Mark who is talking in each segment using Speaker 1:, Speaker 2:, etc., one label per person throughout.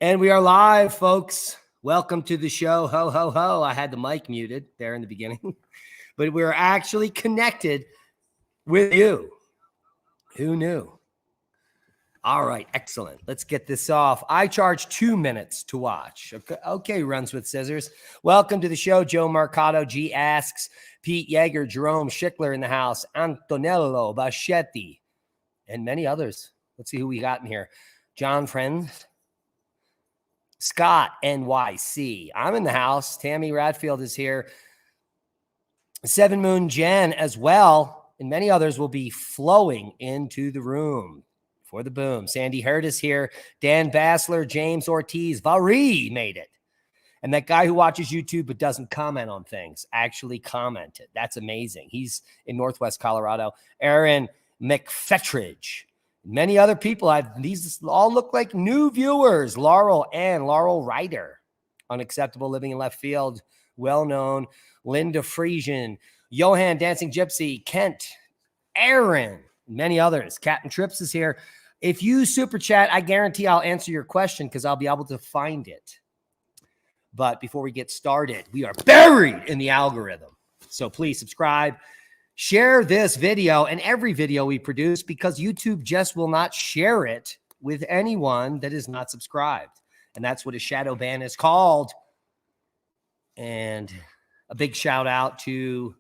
Speaker 1: And we are live, folks. Welcome to the show. Ho, ho, ho. I had the mic muted there in the beginning, but we're actually connected with you. Who knew? All right, excellent. Let's get this off. I charge 2 minutes to watch. Okay, runs with scissors. Welcome to the show. Joe Marcato, G asks, Pete Yeager, Jerome Schickler in the house, Antonello Baschetti, and many others. Let's see who we got in here. John Friends. Scott NYC. I'm in the house. Tammy Radfield is here. Seven Moon Jen as well, and many others will be flowing into the room for the boom. Sandy Hurd is here. Dan Bassler, James Ortiz, Vari made it. And that guy who watches YouTube but doesn't comment on things actually commented. That's amazing. He's in Northwest Colorado. Aaron McFetridge. Many other people. These all look like new viewers. Laurel Ryder. Unacceptable Living in Left Field. Well-known. Linda Friesian. Johan Dancing Gypsy. Kent. Aaron. Many others. Captain Trips is here. If you super chat, I guarantee I'll answer your question because I'll be able to find it. But before we get started, we are buried in the algorithm. So please subscribe. Share this video and every video we produce because YouTube just will not share it with anyone that is not subscribed. And that's what a shadow ban is called. And a big shout out to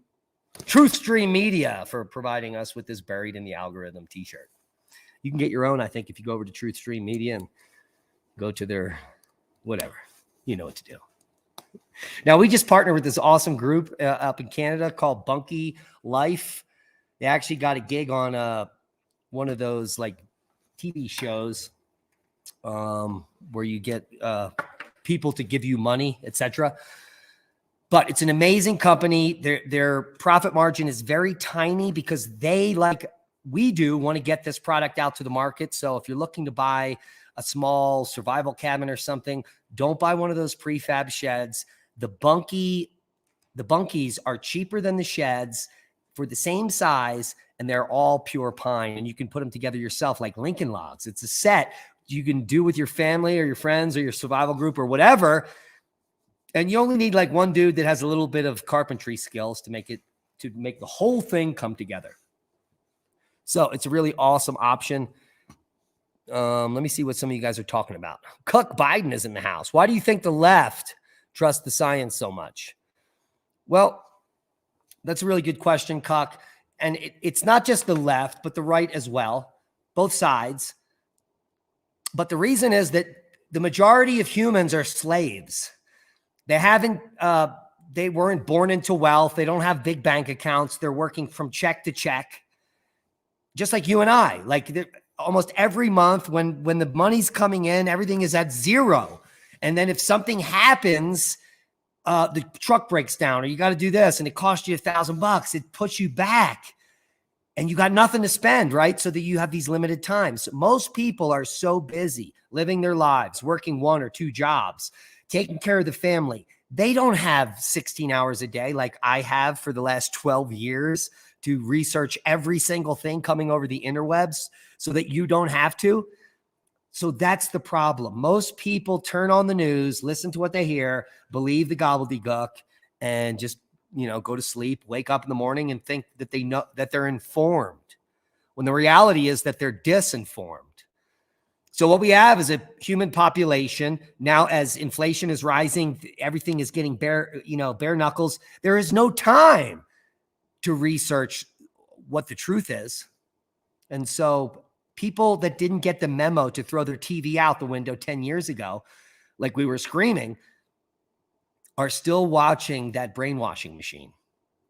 Speaker 1: TruthStream Media for providing us with this Buried in the Algorithm t-shirt. You can get your own, I think, if you go over to TruthStream Media and go to their whatever. You know what to do. Now, we just partnered with this awesome group up in Canada called Bunky Life. They actually got a gig on one of those like TV shows where you get people to give you money, etc. But it's an amazing company. Their profit margin is very tiny because they, like we do, want to get this product out to the market. So if you're looking to buy a small survival cabin or something, don't buy one of those prefab sheds. The bunkies are cheaper than the sheds for the same size, and they're all pure pine, and you can put them together yourself like Lincoln Logs. It's a set you can do with your family or your friends or your survival group or whatever, and you only need like one dude that has a little bit of carpentry skills to make the whole thing come together. So it's a really awesome option. Let me see what some of you guys are talking about. Cuck Biden is in the house. Why do you think the left trust the science so much? Well, that's a really good question, Cuck. And it's not just the left, but the right as well, both sides. But the reason is that the majority of humans are slaves. They weren't born into wealth. They don't have big bank accounts. They're working from check to check, just like you and I. Like almost every month when the money's coming in, everything is at zero. And then if something happens, the truck breaks down or you got to do this and it costs you $1,000, it puts you back and you got nothing to spend, right? So that you have these limited times. Most people are so busy living their lives, working 1 or 2 jobs, taking care of the family. They don't have 16 hours a day like I have for the last 12 years to research every single thing coming over the interwebs so that you don't have to. So that's the problem. Most people turn on the news, listen to what they hear, believe the gobbledygook, and just, go to sleep, wake up in the morning and think that they know that they're informed, when the reality is that they're disinformed. So what we have is a human population. Now, as inflation is rising, everything is getting bare knuckles. There is no time to research what the truth is. And so people that didn't get the memo to throw their TV out the window 10 years ago, like we were screaming, are still watching that brainwashing machine.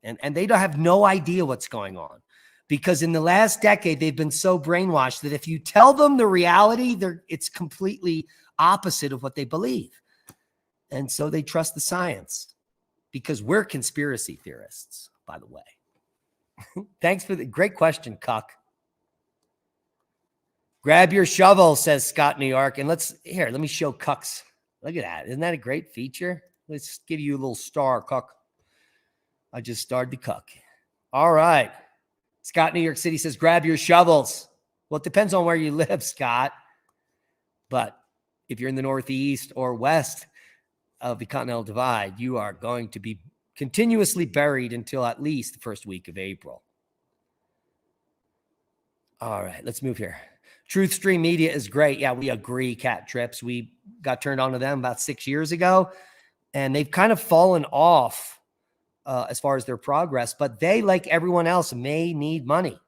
Speaker 1: And they don't have no idea what's going on. Because in the last decade, they've been so brainwashed that if you tell them the reality, it's completely opposite of what they believe. And so they trust the science because we're conspiracy theorists, by the way. Thanks for the great question, Cuck. Grab your shovel, says Scott, New York. And let me show Cucks. Look at that. Isn't that a great feature? Let's give you a little star, Cuck. I just starred the Cuck. All right. Scott, New York City says, grab your shovels. Well, it depends on where you live, Scott. But if you're in the Northeast or west of the Continental Divide, you are going to be continuously buried until at least the first week of April. All right, let's move here. Truth Stream Media is great. Yeah, we agree, Cat Trips. We got turned on to them about 6 years ago, and they've kind of fallen off as far as their progress, but they, like everyone else, may need money.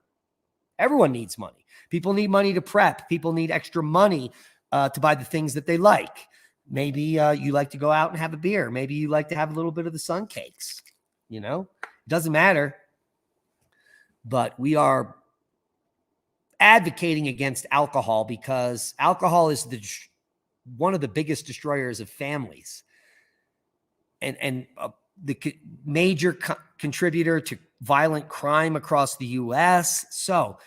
Speaker 1: Everyone needs money. People need money to prep. People need extra money to buy the things that they like. Maybe you like to go out and have a beer. Maybe you like to have a little bit of the sun cakes. You know, it doesn't matter. But we are advocating against alcohol because alcohol is one of the biggest destroyers of families, and the major contributor to violent crime across the U.S. So,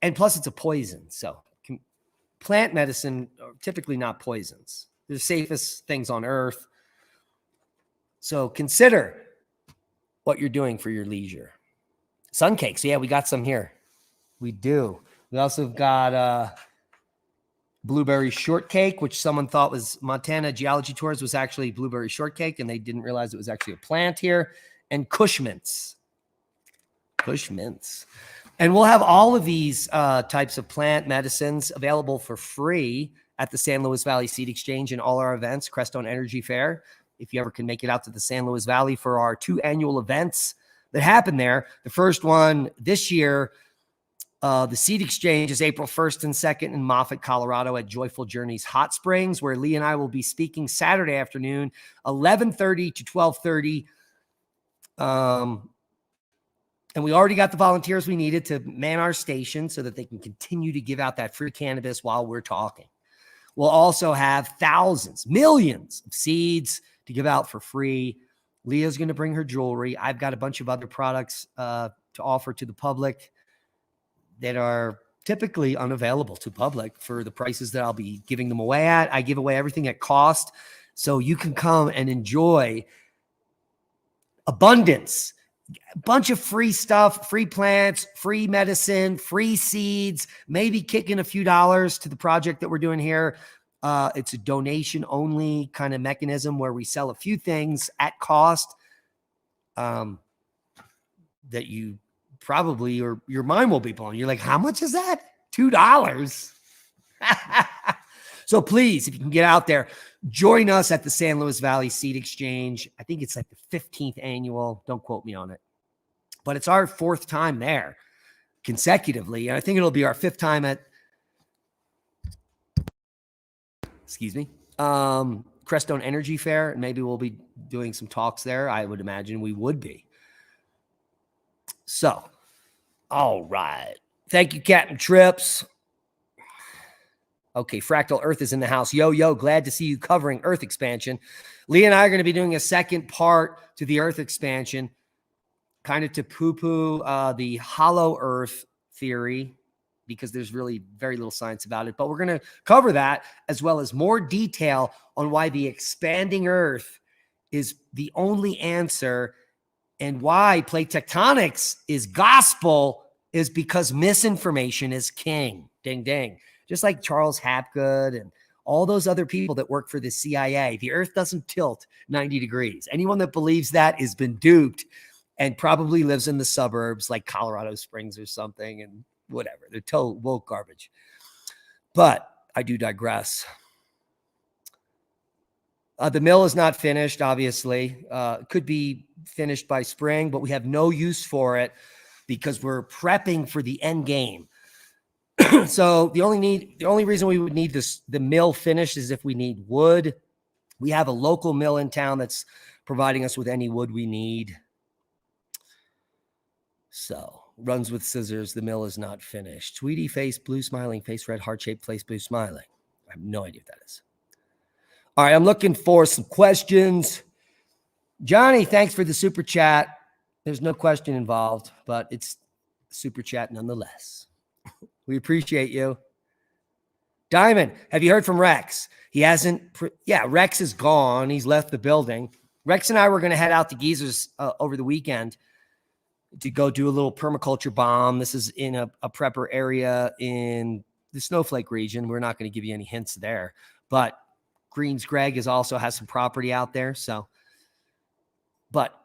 Speaker 1: and plus it's a poison. So plant medicine are typically not poisons. They're the safest things on earth. So consider what you're doing for your leisure. Sun cakes. Yeah, we got some here. We do. We also got blueberry shortcake, which someone thought was Montana Geology Tours was actually blueberry shortcake, and they didn't realize it was actually a plant here. And Kush mints. Kush mints. And we'll have all of these types of plant medicines available for free at the San Luis Valley Seed Exchange and all our events, Crestone Energy Fair. If you ever can make it out to the San Luis Valley for our 2 annual events that happen there. The first one this year, the Seed Exchange, is April 1st and 2nd in Moffett, Colorado at Joyful Journeys Hot Springs, where Lee and I will be speaking Saturday afternoon, 11:30 to 12:30. And we already got the volunteers we needed to man our station so that they can continue to give out that free cannabis while we're talking. We'll also have thousands, millions of seeds to give out for free. Leah's going to bring her jewelry. I've got a bunch of other products to offer to the public that are typically unavailable to public for the prices that I'll be giving them away at. I give away everything at cost, so you can come and enjoy abundance. A bunch of free stuff, free plants, free medicine, free seeds, maybe kicking a few dollars to the project that we're doing here. It's a donation only kind of mechanism where we sell a few things at cost that you probably, or your mind will be blown. You're like, how much is that? $2. So please, if you can get out there, join us at the San Luis Valley Seed Exchange. I think it's like the 15th annual. Don't quote me on it. But it's our 4th time there consecutively. And I think it'll be our 5th time at, Crestone Energy Fair. And maybe we'll be doing some talks there. I would imagine we would be. So, all right. Thank you, Captain Trips. Okay, Fractal Earth is in the house. Yo, glad to see you covering Earth expansion. Lee and I are going to be doing a second part to the Earth expansion, kind of to poo-poo the hollow Earth theory, because there's really very little science about it. But we're going to cover that as well as more detail on why the expanding Earth is the only answer, and why plate tectonics is gospel is because misinformation is king. Ding, ding. Just like Charles Hapgood and all those other people that work for the CIA. The Earth doesn't tilt 90 degrees. Anyone that believes that has been duped and probably lives in the suburbs like Colorado Springs or something, and whatever. They're total woke garbage. But I do digress. The mill is not finished, obviously. It could be finished by spring, but we have no use for it because we're prepping for the end game. So the only reason we would need the mill finished is if we need wood. We have a local mill in town that's providing us with any wood we need. So runs with scissors. The mill is not finished. Tweety face, blue smiling face, red heart-shaped face, blue smiling. I have no idea what that is. All right, I'm looking for some questions. Johnny, thanks for the super chat. There's no question involved, but it's super chat nonetheless. We appreciate you. Diamond, have you heard from Rex? He hasn't. Rex is gone. He's left the building. Rex and I were going to head out to Geezer's over the weekend to go do a little permaculture bomb. This is in a prepper area in the snowflake region. We're not going to give you any hints there, but Greens Greg also has some property out there. So, but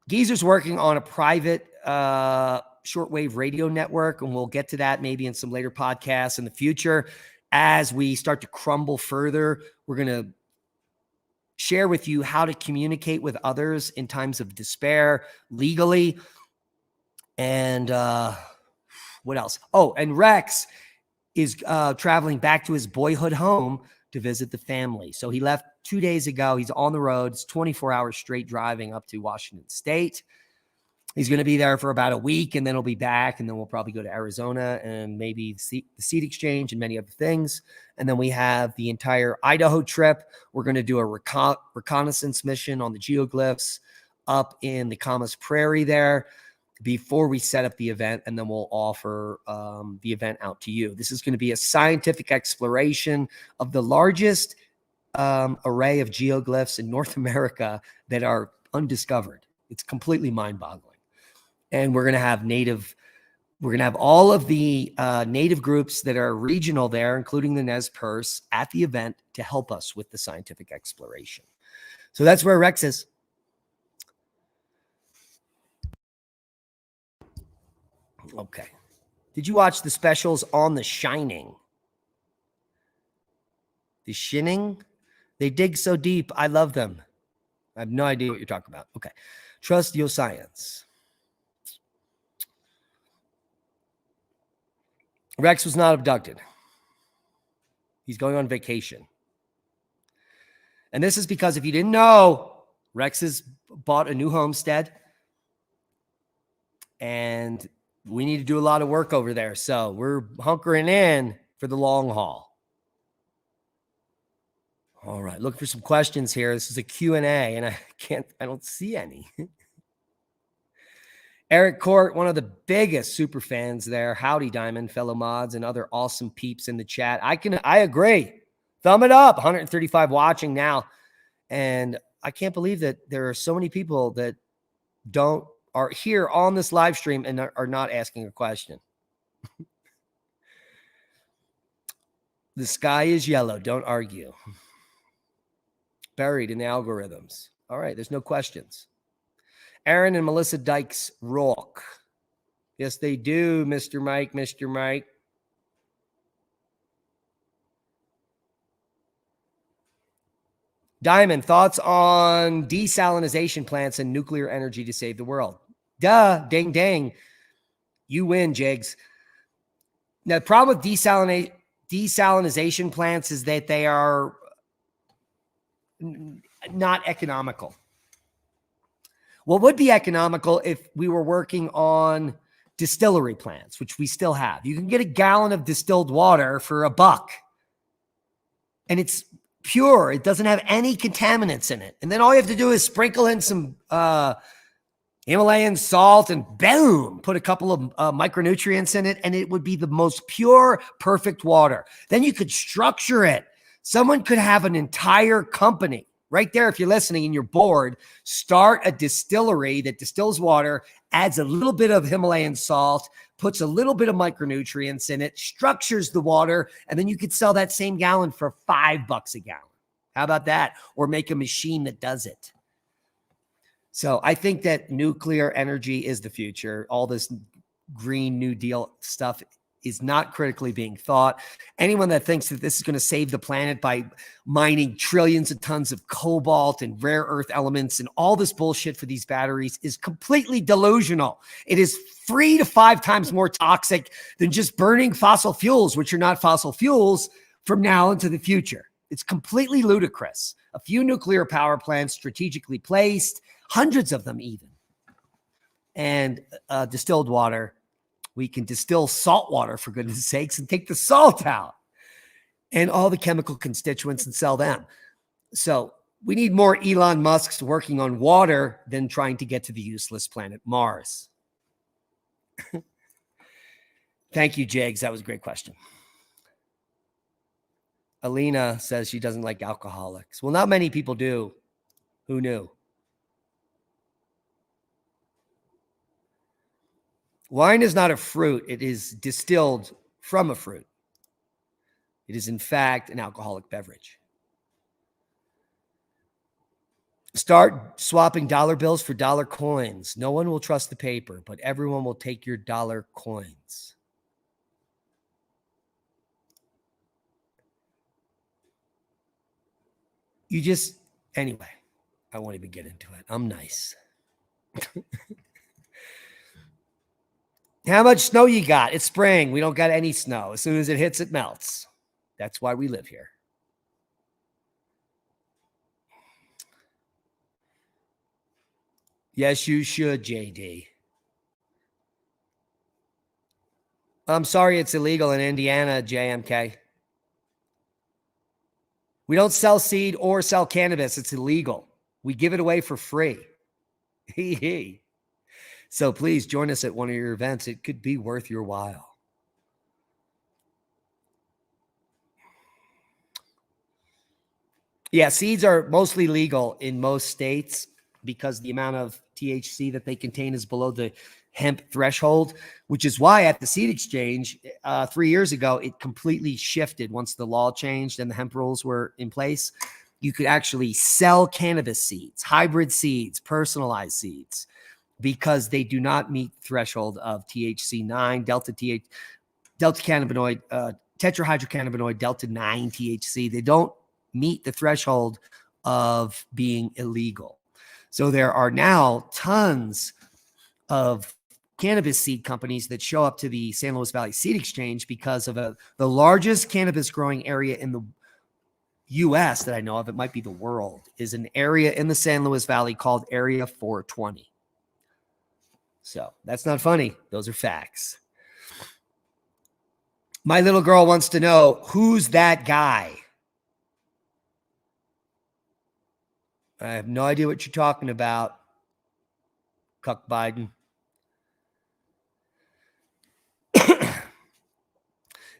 Speaker 1: Geezer's working on a private shortwave radio network, and we'll get to that maybe in some later podcasts in the future. As we start to crumble further, we're going to share with you how to communicate with others in times of despair legally. And what else? Oh, and Rex is traveling back to his boyhood home to visit the family. So he left 2 days ago. He's on the road. It's 24 hours straight driving up to Washington State. He's going to be there for about a week, and then he'll be back, and then we'll probably go to Arizona and maybe the seed exchange and many other things. And then we have the entire Idaho trip. We're going to do a reconnaissance mission on the geoglyphs up in the Camas Prairie there before we set up the event, and then we'll offer the event out to you. This is going to be a scientific exploration of the largest array of geoglyphs in North America that are undiscovered. It's completely mind-boggling. And we're going to have all of the native groups that are regional there, including the Nez Perce, at the event to help us with the scientific exploration. So that's where Rex is. Okay. Did you watch the specials on The Shining? The Shining? They dig so deep. I love them. I have no idea what you're talking about. Okay. Trust your science. Rex was not abducted. He's going on vacation. And this is because if you didn't know, Rex has bought a new homestead. And we need to do a lot of work over there. So we're hunkering in for the long haul. All right. Looking for some questions here. This is a Q&A, and I don't see any. Eric Court, one of the biggest super fans there. Howdy, Diamond, fellow mods, and other awesome peeps in the chat. I agree. Thumb it up. 135 watching now. And I can't believe that there are so many people that are here on this live stream and are not asking a question. The sky is yellow. Don't argue. Buried in the algorithms. All right. There's no questions. Aaron and Melissa Dykes rock. Yes, they do, Mr. Mike, Mr. Mike. Diamond, thoughts on desalinization plants and nuclear energy to save the world? Duh, ding, ding. You win, Jigs. Now, the problem with desalinization plants is that they are not economical. What would be economical if we were working on distillery plants, which we still have. You can get a gallon of distilled water for $1, and it's pure. It doesn't have any contaminants in it. And then all you have to do is sprinkle in some Himalayan salt and boom, put a couple of micronutrients in it, and it would be the most pure, perfect water. Then you could structure it. Someone could have an entire company right there. If you're listening and you're bored, start a distillery that distills water, adds a little bit of Himalayan salt, puts a little bit of micronutrients in it, structures the water, and then you could sell that same gallon for $5 a gallon. How about that? Or make a machine that does it. So I think that nuclear energy is the future. All this Green New Deal stuff is not critically being thought. Anyone that thinks that this is going to save the planet by mining trillions of tons of cobalt and rare earth elements and all this bullshit for these batteries is completely delusional. It is 3 to 5 times more toxic than just burning fossil fuels, which are not fossil fuels, from now into the future. It's completely ludicrous. A few nuclear power plants strategically placed, hundreds of them even, and distilled water. We can distill salt water, for goodness sakes, and take the salt out and all the chemical constituents and sell them. So we need more Elon Musks working on water than trying to get to the useless planet Mars. Thank you, Jags. That was a great question. Alina says she doesn't like alcoholics. Well, not many people do. Who knew? Wine is not a fruit. It is distilled from a fruit. It is, in fact, an alcoholic beverage. Start swapping dollar bills for dollar coins. No one will trust the paper, but everyone will take your dollar coins. Anyway, I won't even get into it. I'm nice. How much snow you got? It's spring. We don't got any snow. As soon as it hits, it melts. That's why we live here. Yes, you should, JD. I'm sorry it's illegal in Indiana, JMK. We don't sell seed or sell cannabis. It's illegal. We give it away for free. So please join us at one of your events. It could be worth your while. Yeah, seeds are mostly legal in most states because the amount of THC that they contain is below the hemp threshold, which is why at the seed exchange 3 years ago, it completely shifted once the law changed and the hemp rules were in place. You could actually sell cannabis seeds, hybrid seeds, personalized seeds, because they do not meet the threshold of THC9, delta cannabinoid, tetrahydrocannabinoid, delta 9 THC. They don't meet the threshold of being illegal. So there are now tons of cannabis seed companies that show up to the San Luis Valley Seed Exchange because of the largest cannabis growing area in the U.S. that I know of, it might be the world, is an area in the San Luis Valley called Area 420. So that's not funny. Those are facts. My little girl wants to know, who's that guy? I have no idea what you're talking about, Cuck Biden.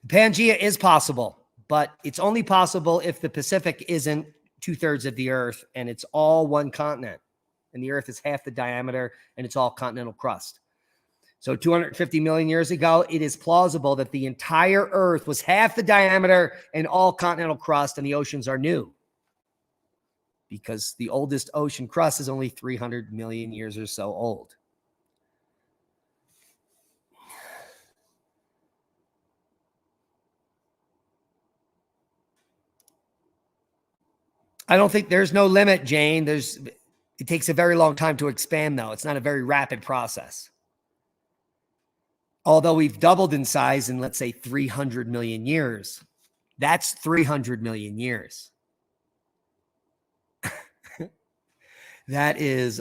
Speaker 1: Pangea is possible, but it's only possible if the Pacific isn't 2/3 of the Earth and it's all one continent. And the Earth is half the diameter and it's all continental crust. So 250 million years ago, it is plausible that the entire Earth was half the diameter and all continental crust, and the oceans are new. Because the oldest ocean crust is only 300 million years or so old. I don't think there's no limit, Jane. It takes a very long time to expand, though. It's not a very rapid process. Although we've doubled in size in, let's say, 300 million years. That's 300 million years. That is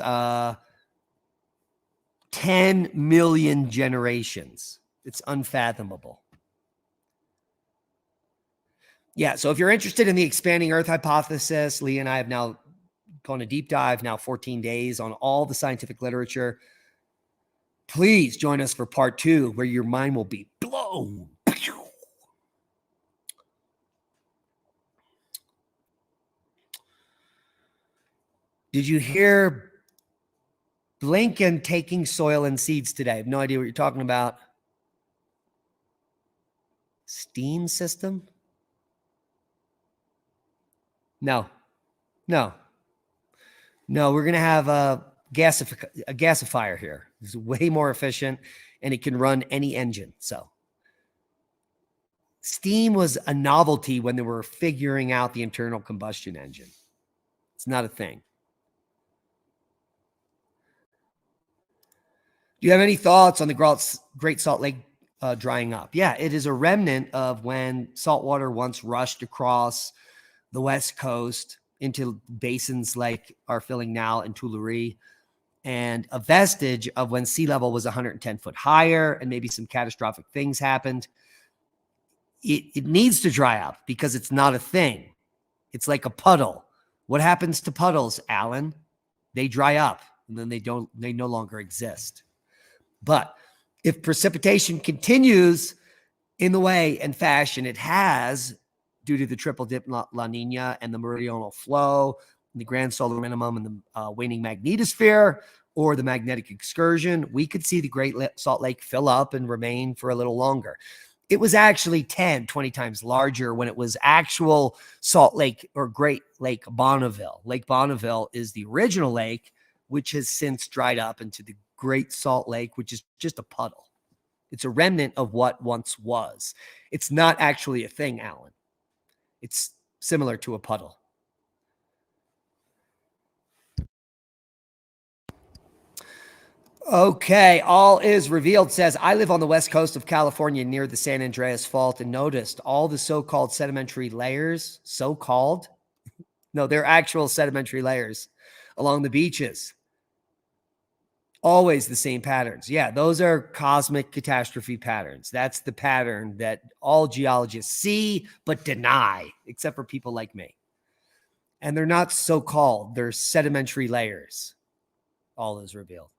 Speaker 1: 10 million generations. It's unfathomable. Yeah, so if you're interested in the expanding Earth hypothesis, Lee and I have now gone a deep dive, now 14 days, on all the scientific literature. Please join us for part 2, where your mind will be blown. Did you hear Blinken taking soil and seeds today? I have no idea what you're talking about. Steam system? No, we're going to have a gasifier here. It's way more efficient and it can run any engine. So steam was a novelty when they were figuring out the internal combustion engine. It's not a thing. Do you have any thoughts on the Great Salt Lake drying up? Yeah, it is a remnant of when salt water once rushed across the West Coast into basins like are filling now in Tuileries, and a vestige of when sea level was 110 foot higher and maybe some catastrophic things happened. It needs to dry up because it's not a thing. It's like a puddle. What happens to puddles, Alan? They dry up and then they no longer exist. But if precipitation continues in the way and fashion it has, due to the triple dip La Nina and the meridional flow, and the grand solar minimum and the waning magnetosphere, or the magnetic excursion, we could see the Great Salt Lake fill up and remain for a little longer. It was actually 10, 20 times larger when it was actual Salt Lake or Great Lake Bonneville. Lake Bonneville is the original lake, which has since dried up into the Great Salt Lake, which is just a puddle. It's a remnant of what once was. It's not actually a thing, Alan. It's similar to a puddle. Okay, All Is Revealed says, I live on the west coast of California near the San Andreas Fault and noticed all the so-called sedimentary layers, so-called? No, they're actual sedimentary layers along the beaches. Always the same patterns. Yeah, those are cosmic catastrophe patterns. That's the pattern that all geologists see but deny, except for people like me. And they're not so-called. They're sedimentary layers. All Is Revealed.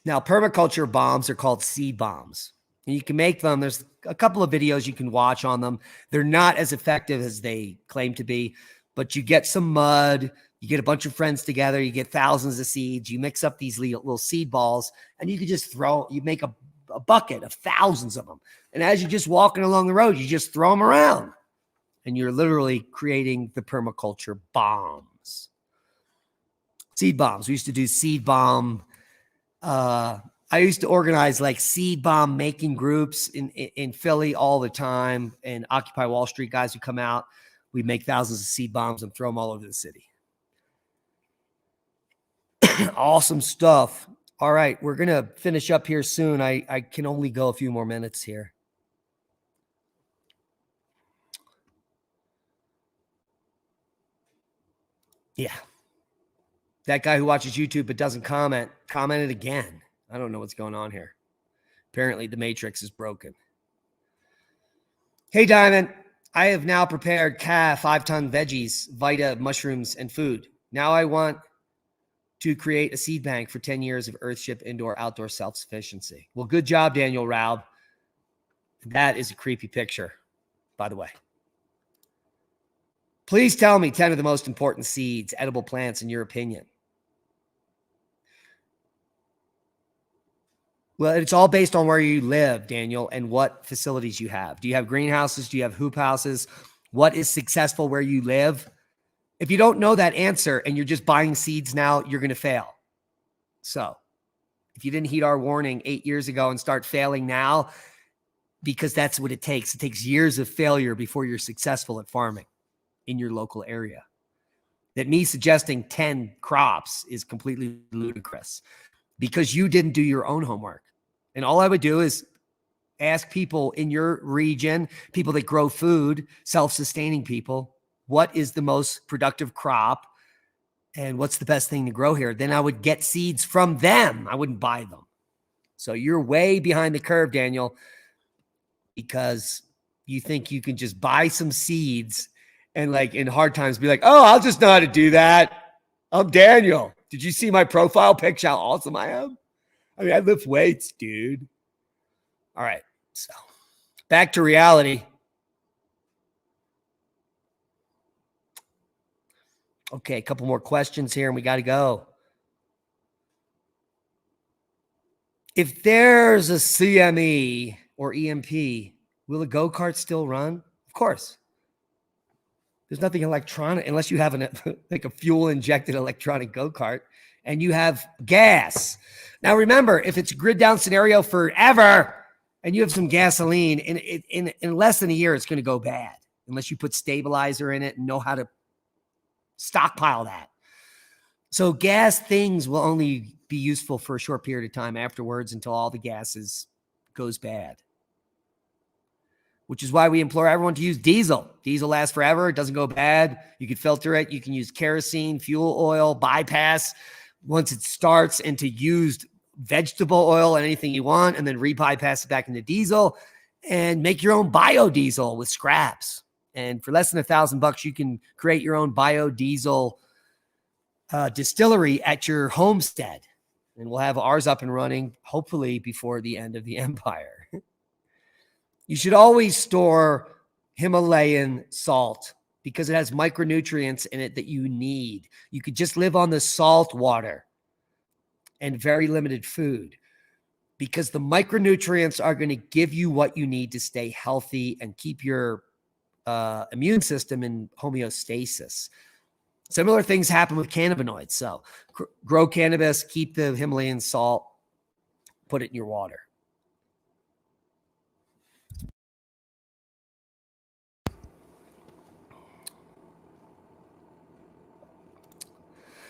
Speaker 1: Now, permaculture bombs are called seed bombs. And you can make them. There's a couple of videos you can watch on them. They're not as effective as they claim to be, but you get some mud, you get a bunch of friends together, you get thousands of seeds, you mix up these little seed balls, and you can just you make a bucket of thousands of them. And as you're just walking along the road, you just throw them around. And you're literally creating the permaculture bombs. Seed bombs. We used to do seed bomb. I used to organize like seed bomb making groups in Philly all the time, and Occupy Wall Street guys would come out. We'd make thousands of seed bombs and throw them all over the city. Awesome stuff. All right, we're going to finish up here soon. I can only go a few more minutes here. Yeah. That guy who watches YouTube but doesn't commented again. I don't know what's going on here. Apparently the matrix is broken. Hey, Diamond. I have now prepared 5-ton veggies, Vita, mushrooms, and food. Now I want to create a seed bank for 10 years of Earthship indoor-outdoor self-sufficiency. Well, good job, Daniel Raub. That is a creepy picture, by the way. Please tell me 10 of the most important seeds, edible plants, in your opinion. Well, it's all based on where you live, Daniel, and what facilities you have. Do you have greenhouses? Do you have hoop houses? What is successful where you live? If you don't know that answer and you're just buying seeds now, you're going to fail. So if you didn't heed our warning 8 years ago and start failing now, because that's what it takes. It takes years of failure before you're successful at farming in your local area. That me suggesting 10 crops is completely ludicrous because you didn't do your own homework. And all I would do is ask people in your region, people that grow food, self-sustaining people, what is the most productive crop and what's the best thing to grow here? Then I would get seeds from them. I wouldn't buy them. So you're way behind the curve, Daniel, because you think you can just buy some seeds and like in hard times be like, oh, I'll just know how to do that. I'm Daniel. Did you see my profile picture? How awesome I am? I mean, I lift weights, dude. All right. So back to reality. Okay. A couple more questions here and we got to go. If there's a CME or EMP, will a go-kart still run? Of course. There's nothing electronic unless you have like a fuel injected electronic go-kart and you have gas. Now, remember, if it's a grid down scenario forever and you have some gasoline in less than a year, it's going to go bad unless you put stabilizer in it and know how to stockpile that. So gas things will only be useful for a short period of time afterwards until all the gases goes bad. Which is why we implore everyone to use diesel. Diesel lasts forever. It doesn't go bad. You can filter it. You can use kerosene, fuel oil, bypass once it starts into used vegetable oil and anything you want, and then re-bypass it back into diesel and make your own biodiesel with scraps. And for less than $1,000, you can create your own biodiesel distillery at your homestead. And we'll have ours up and running, hopefully before the end of the empire. You should always store Himalayan salt because it has micronutrients in it that you need. You could just live on the salt water and very limited food because the micronutrients are going to give you what you need to stay healthy and keep your immune system in homeostasis. Similar things happen with cannabinoids. So grow cannabis, keep the Himalayan salt, put it in your water.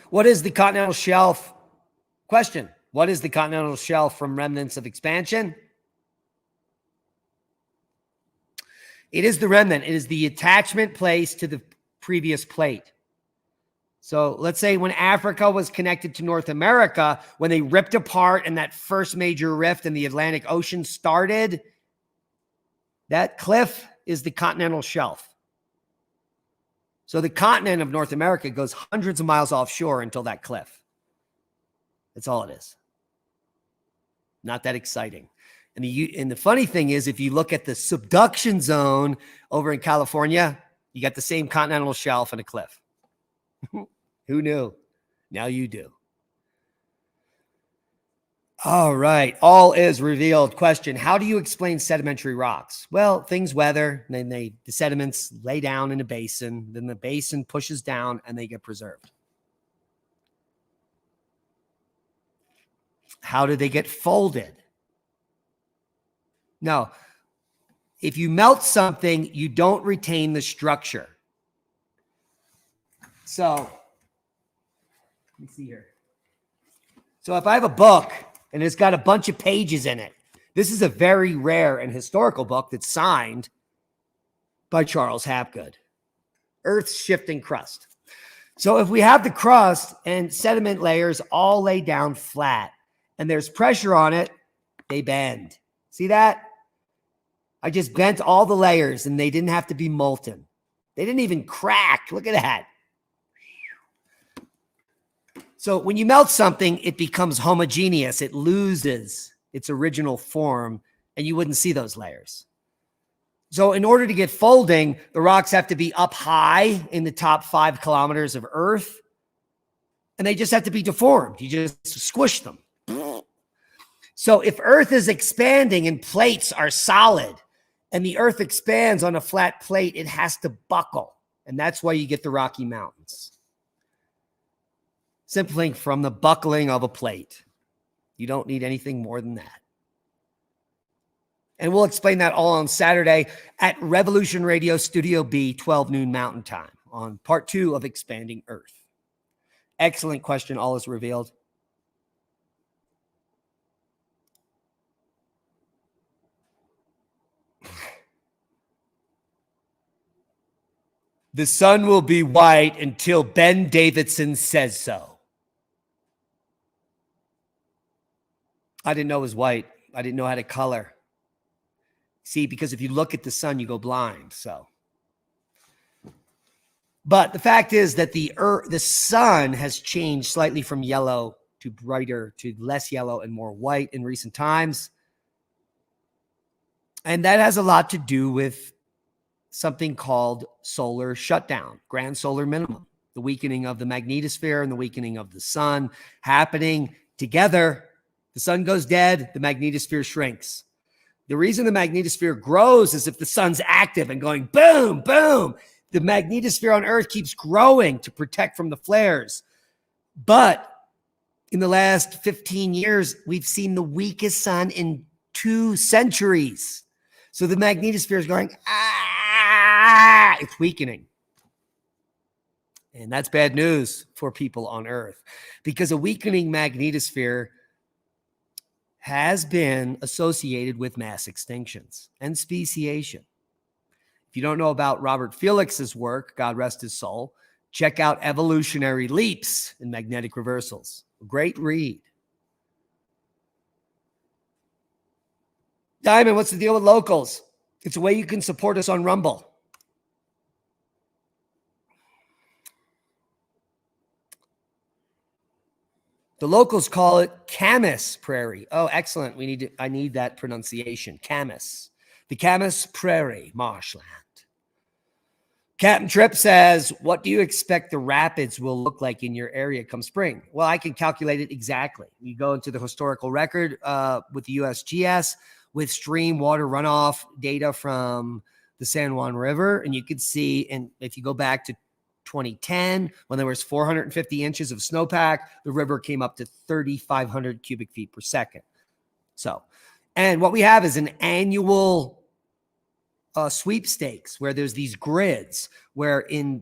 Speaker 1: What is the continental shelf? Question. What is the continental shelf from remnants of expansion? It is the remnant. It is the attachment place to the previous plate. So let's say when Africa was connected to North America, when they ripped apart and that first major rift in the Atlantic Ocean started, that cliff is the continental shelf. So the continent of North America goes hundreds of miles offshore until that cliff. That's all it is. Not that exciting. And the funny thing is, if you look at the subduction zone over in California, you got the same continental shelf and a cliff. Who knew? Now you do. All right. All is revealed. Question. How do you explain sedimentary rocks? Well, things weather, and then the sediments lay down in a basin. Then the basin pushes down and they get preserved. How do they get folded? No. If you melt something, you don't retain the structure. So, let me see here. So if I have a book and it's got a bunch of pages in it, this is a very rare and historical book that's signed by Charles Hapgood, Earth's Shifting Crust. So if we have the crust and sediment layers all lay down flat and there's pressure on it, they bend. See that? I just bent all the layers and they didn't have to be molten. They didn't even crack. Look at that. So when you melt something, it becomes homogeneous. It loses its original form, and you wouldn't see those layers. So in order to get folding, the rocks have to be up high in the top 5 kilometers of Earth, and they just have to be deformed. You just squish them. So if Earth is expanding and plates are solid, and the Earth expands on a flat plate, it has to buckle, and that's why you get the Rocky Mountains. Simply from the buckling of a plate. You don't need anything more than that. And we'll explain that all on Saturday at Revolution Radio Studio B, 12 noon Mountain Time on part 2 of Expanding Earth. Excellent question. All is revealed. The sun will be white until Ben Davidson says so. I didn't know it was white. I didn't know how to color. See, because if you look at the sun, you go blind. So, but the fact is that the sun has changed slightly from yellow to brighter to less yellow and more white in recent times. And that has a lot to do with something called solar shutdown, grand solar minimum, the weakening of the magnetosphere and the weakening of the sun happening together. The sun goes dead, the magnetosphere shrinks. The reason the magnetosphere grows is if the sun's active and going boom, boom. The magnetosphere on Earth keeps growing to protect from the flares. But in the last 15 years, we've seen the weakest sun in 2 centuries. So the magnetosphere is going, it's weakening. And that's bad news for people on Earth because a weakening magnetosphere has been associated with mass extinctions and speciation. If you don't know about Robert Felix's work, God rest his soul, check out Evolutionary Leaps in Magnetic Reversals. A great read. Diamond, what's the deal with locals? It's a way you can support us on Rumble. The locals call it Camas Prairie. Oh, excellent. I need that pronunciation. Camas. The Camas Prairie marshland. Captain Tripp says, what do you expect the rapids will look like in your area come spring? Well, I can calculate it exactly. You go into the historical record with the USGS with stream water runoff data from the San Juan River, and you could see, and if you go back to 2010, when there was 450 inches of snowpack, the river came up to 3,500 cubic feet per second. So, and what we have is an annual sweepstakes where there's these grids where in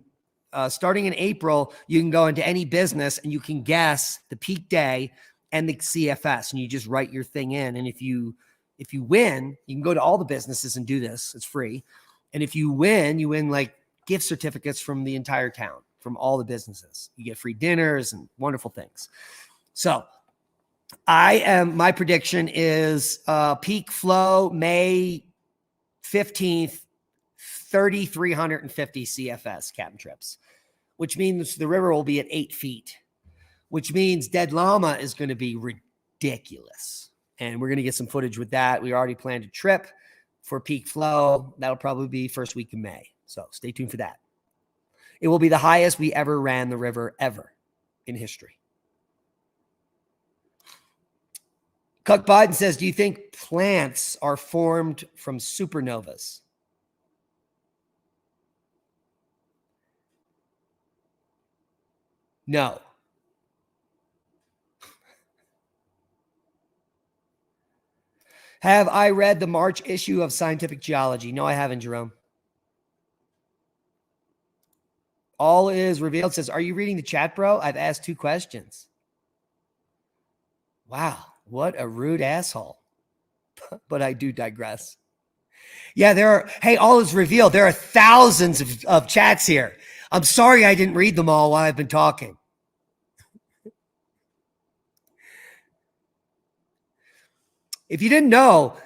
Speaker 1: starting in April, you can go into any business and you can guess the peak day and the CFS, and you just write your thing in. And if you win, you can go to all the businesses and do this. It's free. And if you win like gift certificates from the entire town, from all the businesses. You get free dinners and wonderful things. So my prediction is peak flow May 15th, 3,350 CFS, Captain Trips, which means the river will be at 8 feet, which means Dead Llama is going to be ridiculous. And we're going to get some footage with that. We already planned a trip for peak flow. That'll probably be first week of May. So stay tuned for that. It will be the highest we ever ran the river ever in history. Cuck Biden says, do you think plants are formed from supernovas? No. Have I read the March issue of Scientific Geology? No, I haven't, Jerome. All is revealed says, are you reading the chat, bro? I've asked 2 questions. Wow, what a rude asshole. But I do digress. Yeah, hey, all is revealed. There are thousands of chats here. I'm sorry I didn't read them all while I've been talking. If you didn't know,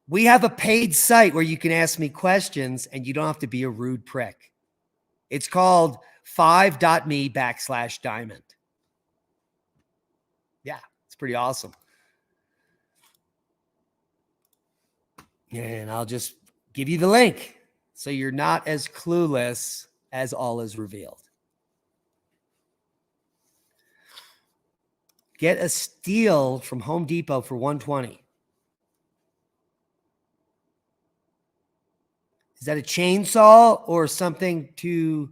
Speaker 1: we have a paid site where you can ask me questions and you don't have to be a rude prick. It's called 5.me/diamond. Yeah, it's pretty awesome. And I'll just give you the link so you're not as clueless as all is revealed. Get a steel from Home Depot for $120. Is that a chainsaw or something to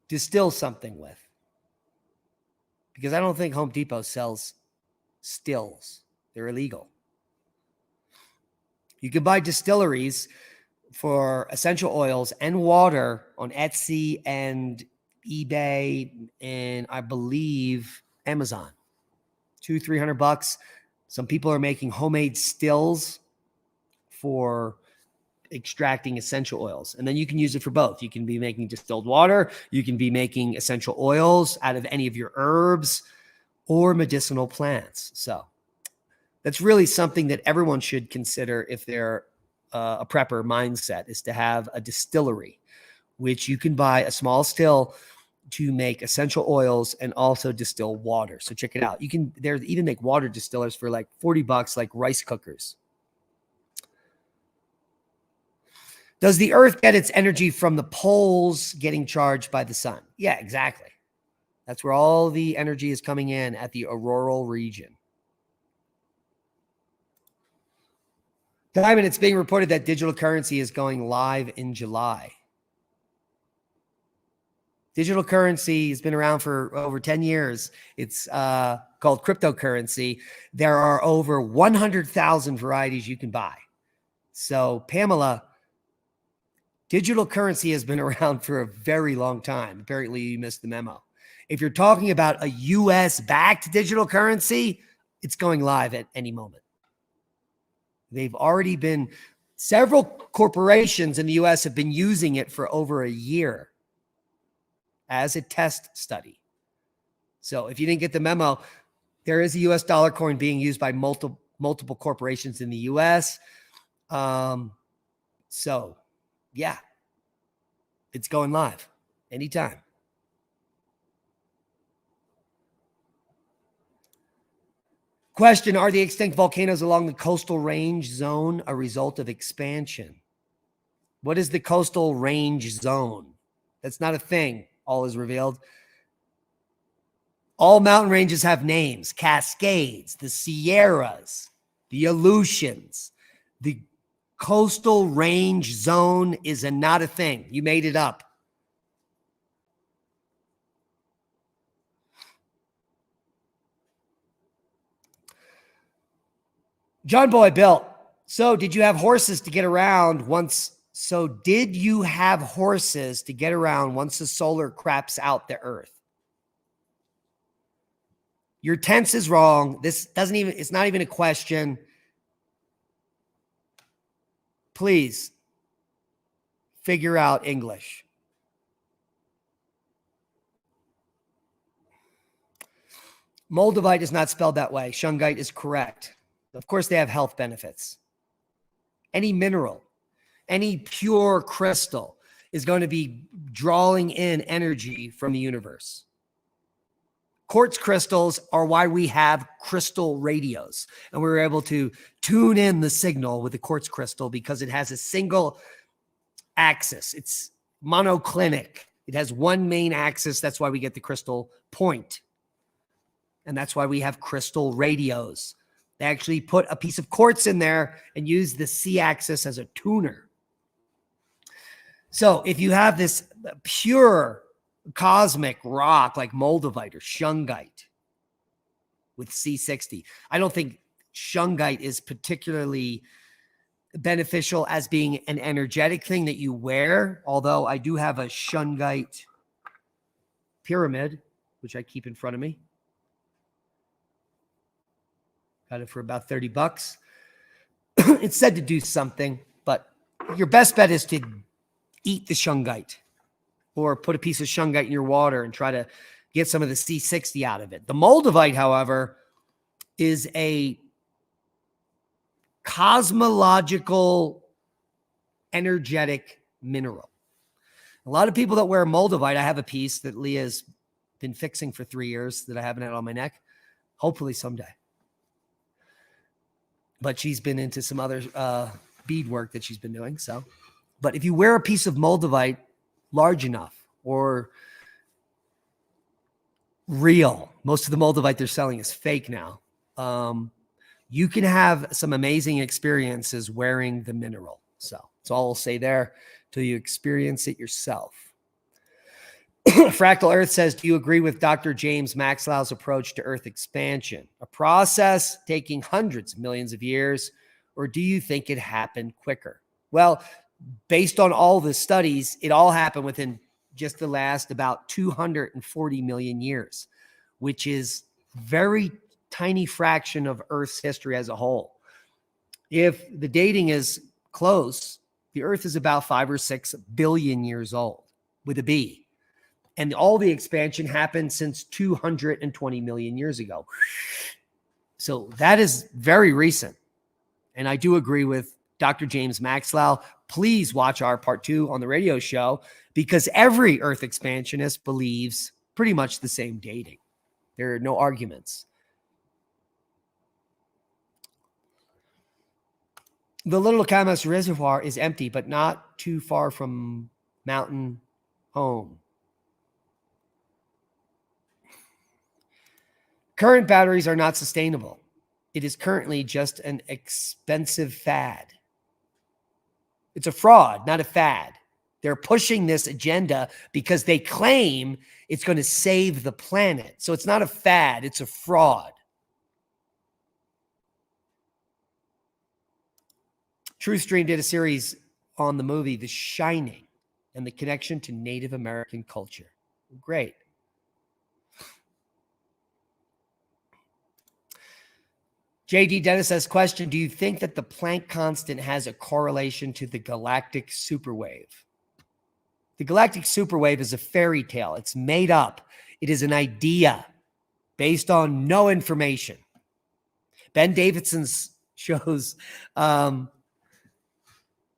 Speaker 1: distill something with? Because I don't think Home Depot sells stills. They're illegal. You can buy distilleries for essential oils and water on Etsy and eBay and I believe Amazon. $200-300. Some people are making homemade stills for extracting essential oils. And then you can use it for both. You can be making distilled water. You can be making essential oils out of any of your herbs or medicinal plants. So that's really something that everyone should consider if they're a prepper mindset, is to have a distillery, which you can buy a small still to make essential oils and also distill water. So check it out. They even make water distillers for like $40, like rice cookers. Does the earth get its energy from the poles getting charged by the sun? Yeah, exactly. That's where all the energy is coming in at the auroral region. Diamond, it's being reported that digital currency is going live in July. Digital currency has been around for over 10 years. It's called cryptocurrency. There are over 100,000 varieties you can buy. So, Pamela, digital currency has been around for a very long time. Apparently, you missed the memo. If you're talking about a US-backed digital currency, it's going live at any moment. They've already been, several corporations in the US have been using it for over a year as a test study. So if you didn't get the memo, there is a US dollar coin being used by multiple corporations in the US. So yeah, it's going live anytime. Question, are the extinct volcanoes along the coastal range zone a result of expansion? What is the coastal range zone? That's not a thing, all is revealed. All mountain ranges have names: Cascades, the Sierras, the Aleutians. The coastal range zone is not a thing. You made it up. John Boy Bill. So did you have horses to get around once? So did you have horses to get around once the solar craps out the earth? Your tense is wrong. This doesn't even, it's not even a question. Please figure out English. Moldavite is not spelled that way. Shungite is correct. Of course, they have health benefits. Any mineral, any pure crystal is going to be drawing in energy from the universe. Quartz crystals are why we have crystal radios. And we were able to tune in the signal with the quartz crystal because it has a single axis. It's monoclinic. It has one main axis. That's why we get the crystal point. And that's why we have crystal radios. They actually put a piece of quartz in there and use the C-axis as a tuner. So if you have this pure cosmic rock like moldavite or shungite with C60, I don't think shungite is particularly beneficial as being an energetic thing that you wear, although I do have a shungite pyramid, which I keep in front of me. Got it for about 30 bucks. It's said to do something, but your best bet is to eat the shungite or put a piece of shungite in your water and try to get some of the C60 out of it. The moldavite, however, is a cosmological energetic mineral. A lot of people that wear moldavite, I have a piece that Leah's been fixing for 3 years that I haven't had on my neck. Hopefully someday. But she's been into some other bead work that she's been doing. So, but if you wear a piece of moldavite large enough or real, most of the moldavite they're selling is fake now. You can have some amazing experiences wearing the mineral. So that's all I'll say there till you experience it yourself. Fractal Earth says, do you agree with Dr. James Maxwell's approach to Earth expansion? A process taking hundreds of millions of years, or do you think it happened quicker? Well, based on all the studies, it all happened within just the last about 240 million years, which is very tiny fraction of Earth's history as a whole. If the dating is close, the Earth is about 5 or 6 billion years old with a B. And all the expansion happened since 220 million years ago. So that is very recent. And I do agree with Dr. James Maxwell. Please watch our part 2 on the radio show because every Earth expansionist believes pretty much the same dating. There are no arguments. The Little Camas Reservoir is empty, but not too far from Mountain Home. Current batteries are not sustainable. It is currently just an expensive fad. It's a fraud, not a fad. They're pushing this agenda because they claim it's going to save the planet. So it's not a fad, it's a fraud. TruthStream did a series on the movie The Shining and the connection to Native American culture. Great. JD Dennis says, question, do you think that the Planck constant has a correlation to the galactic superwave? The galactic superwave is a fairy tale. It's made up. It is an idea based on no information. Ben Davidson's shows,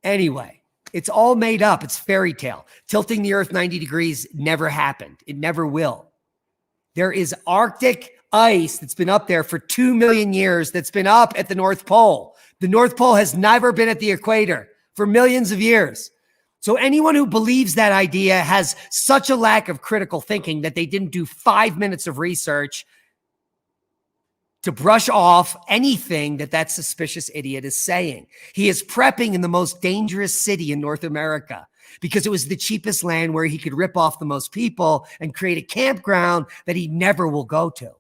Speaker 1: anyway, it's all made up. It's fairy tale. Tilting the Earth 90 degrees never happened. It never will. There is Arctic ice that's been up there for 2 million years that's been up at the North Pole. The North Pole has never been at the equator for millions of years. So anyone who believes that idea has such a lack of critical thinking that they didn't do 5 minutes of research to brush off anything that suspicious idiot is saying. He is prepping in the most dangerous city in North America because it was the cheapest land where he could rip off the most people and create a campground that he never will go to.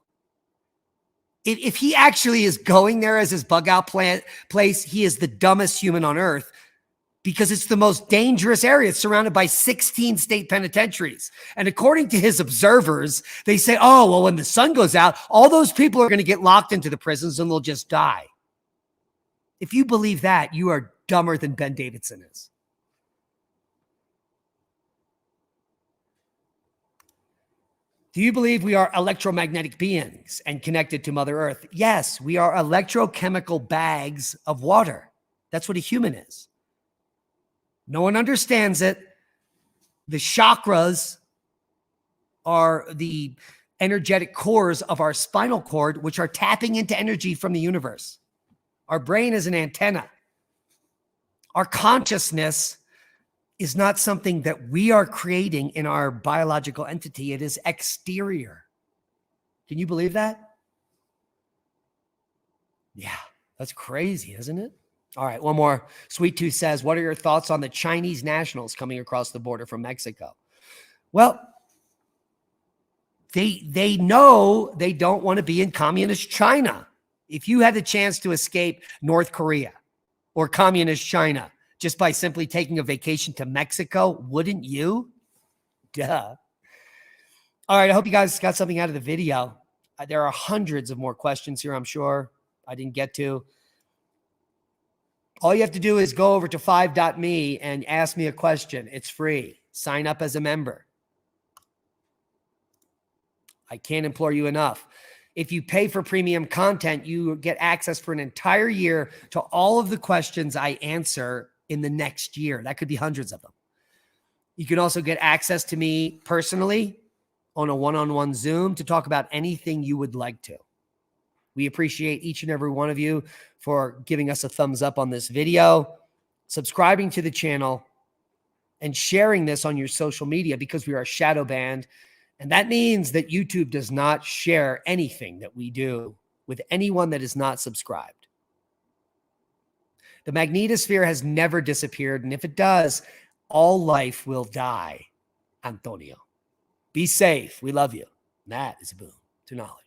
Speaker 1: If he actually is going there as his bug out place, he is the dumbest human on earth, because it's the most dangerous area. It's surrounded by 16 state penitentiaries. And according to his observers, they say, oh, well, when the sun goes out, all those people are going to get locked into the prisons and they'll just die. If you believe that, you are dumber than Ben Davidson is. Do you believe we are electromagnetic beings and connected to Mother Earth? Yes, we are electrochemical bags of water. That's what a human is. No one understands it. The chakras are the energetic cores of our spinal cord, which are tapping into energy from the universe. Our brain is an antenna. Our consciousness is not something that we are creating in our biological entity. It is exterior. Can you believe that? Yeah, that's crazy, isn't it? All right, one more. Sweet Tooth says, what are your thoughts on the Chinese nationals coming across the border from Mexico? Well, they know they don't want to be in communist China. If you had the chance to escape North Korea or communist China just by simply taking a vacation to Mexico, wouldn't you? Duh. All right, I hope you guys got something out of the video. There are hundreds of more questions here, I'm sure I didn't get to. All you have to do is go over to 5.me and ask me a question. It's free. Sign up as a member. I can't implore you enough. If you pay for premium content, you get access for an entire year to all of the questions I answer in the next year. That could be hundreds of them. You can also get access to me personally on a one-on-one Zoom to talk about anything you would like to. We appreciate each and every one of you for giving us a thumbs up on this video, subscribing to the channel, and sharing this on your social media, because we are shadow banned. And that means that YouTube does not share anything that we do with anyone that is not subscribed. The magnetosphere has never disappeared. And if it does, all life will die. Antonio, be safe. We love you. And that is a boon to knowledge.